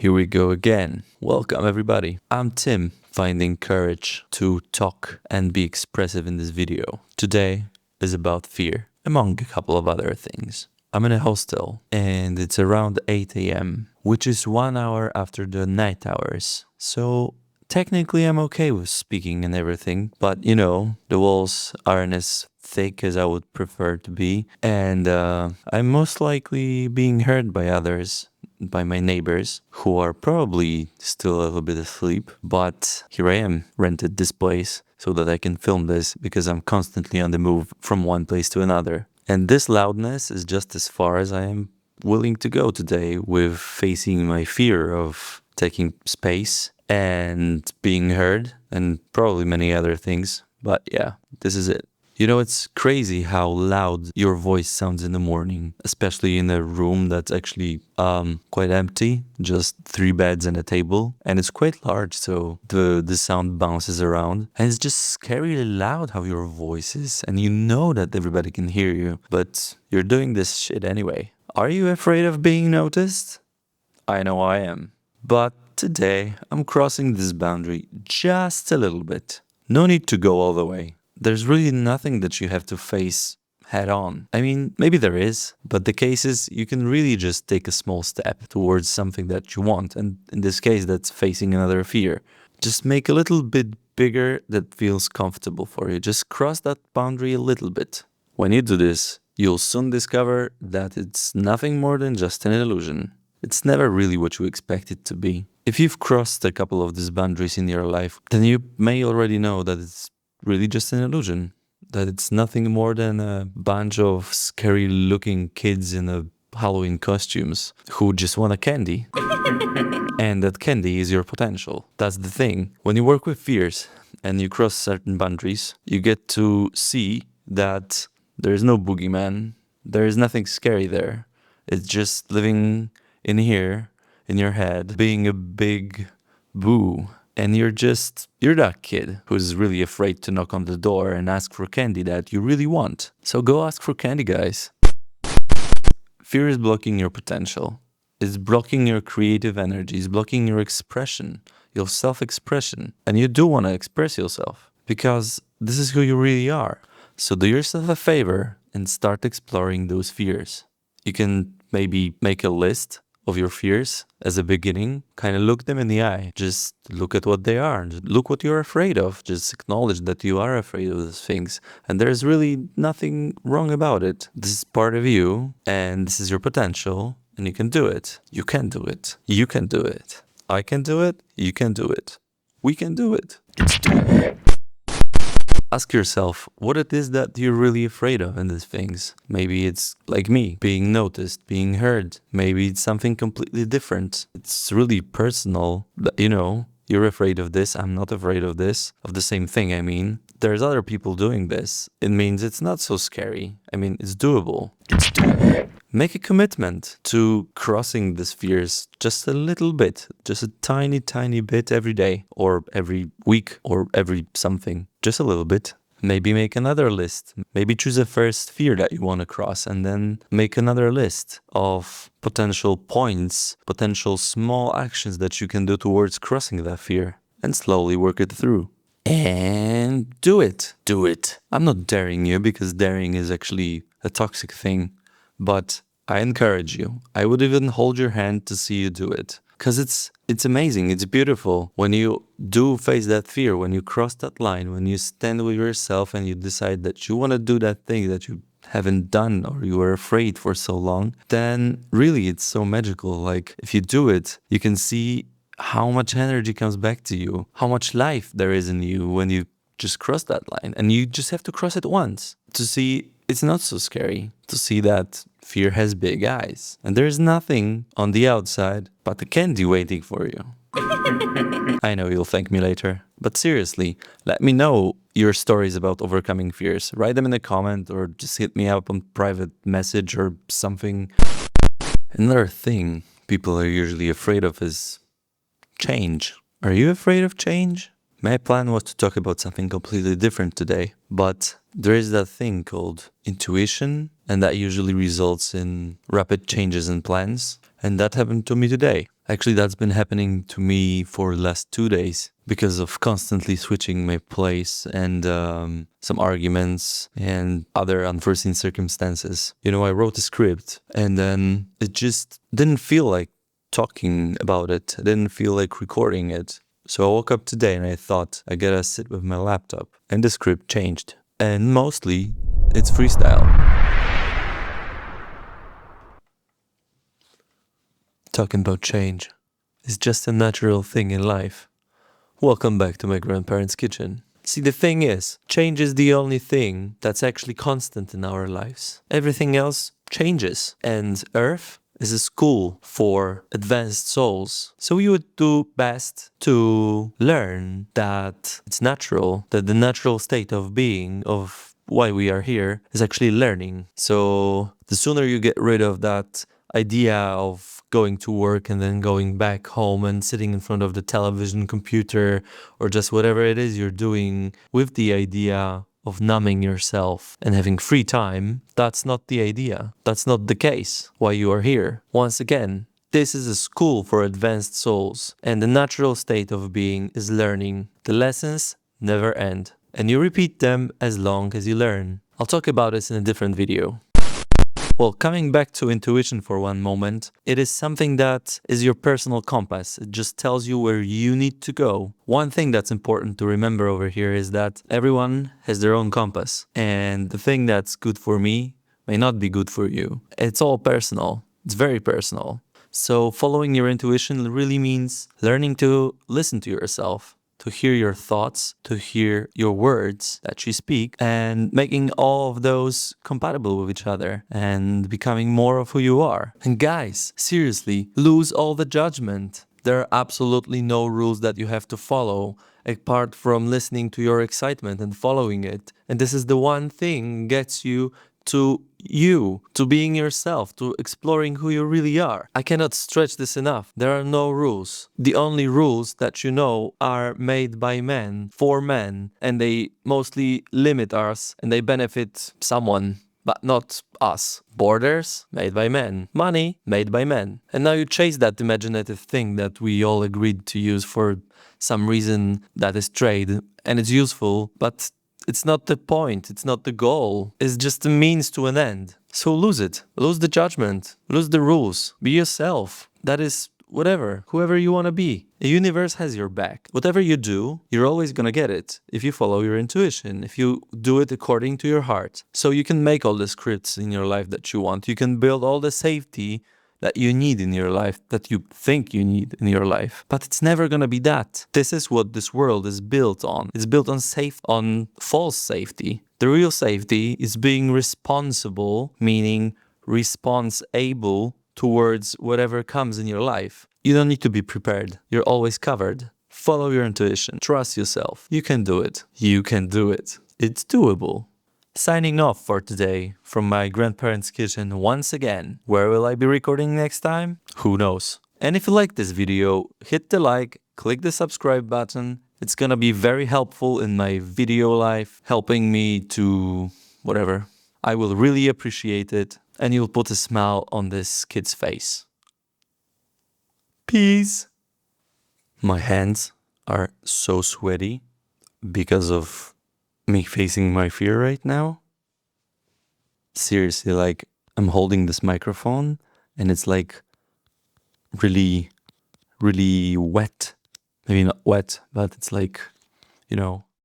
Here we go again. Welcome, everybody. I'm Tim, finding courage to talk and be expressive in this video. Today is about fear, among a couple of other things. I'm in a hostel and it's around 8 a.m., which is 1 hour after the night hours. So technically I'm okay with speaking and everything, but the walls aren't as thick as I would prefer to be, and I'm most likely being heard by others, by my neighbors, who are probably still a little bit asleep, but here I am, rented this place so that I can film this because I'm constantly on the move from one place to another. And this loudness is just as far as I am willing to go today with facing my fear of taking space and being heard and probably many other things. But yeah, this is it. It's crazy how loud your voice sounds in the morning, especially in a room that's actually quite empty, just 3 beds and a table. And it's quite large, so the sound bounces around. And it's just scarily loud how your voice is. And you know that everybody can hear you, but you're doing this shit anyway. Are you afraid of being noticed? I know I am. But today, I'm crossing this boundary just a little bit. No need to go all the way. There's really nothing that you have to face head on. I mean, maybe there is, but the case is you can really just take a small step towards something that you want. And in this case, that's facing another fear. Just make a little bit bigger that feels comfortable for you. Just cross that boundary a little bit. When you do this, you'll soon discover that it's nothing more than just an illusion. It's never really what you expect it to be. If you've crossed a couple of these boundaries in your life, then you may already know that it's really just an illusion, that it's nothing more than a bunch of scary looking kids in Halloween costumes who just want a candy. And that candy is your potential. That's the thing. When you work with fears and you cross certain boundaries, you get to see that there is no boogeyman, there is nothing scary there. It's just living in here, in your head, being a big boo. And you're that kid who's really afraid to knock on the door and ask for candy that you really want. So go ask for candy, guys. Fear is blocking your potential. It's blocking your creative energy. It's blocking your expression, your self-expression. And you do want to express yourself because this is who you really are. So do yourself a favor and start exploring those fears. You can maybe make a list of your fears as a beginning, kind of look them in the eye. Just look at what they are. Just look what you're afraid of. Just acknowledge that you are afraid of those things. And there's really nothing wrong about it. This is part of you, and this is your potential, and you can do it. You can do it. You can do it. I can do it. You can do it. We can do it. It's doable. Ask yourself what it is that you're really afraid of in these things. Maybe it's like me, being noticed, being heard. Maybe it's something completely different. It's really personal, but you're afraid of this, I'm not afraid of this, of the same thing, I mean. There's other people doing this. It means it's not so scary. I mean, it's doable. It's doable. Make a commitment to crossing these fears just a little bit, just a tiny, tiny bit every day or every week or every something, just a little bit. Maybe make another list. Maybe choose a first fear that you want to cross and then make another list of potential points, potential small actions that you can do towards crossing that fear and slowly work it through. And do it. Do it. I'm not daring you because daring is actually a toxic thing. But I encourage you. I would even hold your hand to see you do it. Because it's amazing, it's beautiful. When you do face that fear, when you cross that line, when you stand with yourself and you decide that you want to do that thing that you haven't done or you were afraid for so long, then really it's so magical. Like if you do it, you can see how much energy comes back to you, how much life there is in you when you just cross that line. And you just have to cross it once to see it's not so scary, to see that fear has big eyes. And there's nothing on the outside but a candy waiting for you. I know you'll thank me later. But seriously, let me know your stories about overcoming fears. Write them in a comment or just hit me up on private message or something. Another thing people are usually afraid of is change. Are you afraid of change? My plan was to talk about something completely different today, but there is that thing called intuition, and that usually results in rapid changes in plans. And that happened to me today. Actually, that's been happening to me for the last 2 days because of constantly switching my place and some arguments and other unforeseen circumstances. You know, I wrote a script and then it just didn't feel like talking about it. I didn't feel like recording it. So I woke up today and I thought I gotta sit with my laptop, and the script changed. And mostly it's freestyle. Talking about change is just a natural thing in life. Welcome back to my grandparents' kitchen. See, the thing is, change is the only thing that's actually constant in our lives. Everything else changes, and Earth is a school for advanced souls. So we would do best to learn that it's natural, that the natural state of being, of why we are here, is actually learning. So the sooner you get rid of that idea of going to work and then going back home and sitting in front of the television, computer, or just whatever it is you're doing with the idea of numbing yourself and having free time, that's not the idea. That's not the case why you are here. Once again, this is a school for advanced souls, and the natural state of being is learning. The lessons never end, and you repeat them as long as you learn. I'll talk about this in a different video. Well, coming back to intuition for one moment, it is something that is your personal compass. It just tells you where you need to go. One thing that's important to remember over here is that everyone has their own compass, and the thing that's good for me may not be good for you. It's all personal. It's very personal. So following your intuition really means learning to listen to yourself, to hear your thoughts, to hear your words that you speak, and making all of those compatible with each other and becoming more of who you are. And guys, seriously, lose all the judgment. There are absolutely no rules that you have to follow apart from listening to your excitement and following it. And this is the one thing gets you, to being yourself, to exploring who you really are. I cannot stretch this enough. There are no rules. The only rules that you know are made by men, for men, and they mostly limit us and they benefit someone, but not us. Borders made by men. Money made by men. And now you chase that imaginative thing that we all agreed to use for some reason that is trade, and it's useful, but it's not the point, it's not the goal. It's just a means to an end. So lose it. Lose the judgment. Lose the rules. Be yourself. That is whatever, whoever you want to be. The universe has your back. Whatever you do, you're always going to get it if you follow your intuition, if you do it according to your heart. So you can make all the scripts in your life that you want. You can build all the safety that you need in your life, that you think you need in your life. But it's never gonna be that. This is what this world is built on. It's built on false safety. The real safety is being responsible, meaning response-able towards whatever comes in your life. You don't need to be prepared. You're always covered. Follow your intuition. Trust yourself. You can do it. You can do it. It's doable. Signing off for today from my grandparents' kitchen once again. Where will I be recording next time? Who knows? And if you like this video, hit the like, click the subscribe button. It's gonna be very helpful in my video life, helping me to whatever. I will really appreciate it, and you'll put a smile on this kid's face. Peace! My hands are so sweaty because of me facing my fear right now. Seriously, like, I'm holding this microphone and it's like really, really wet. Maybe not wet, but it's like, you know,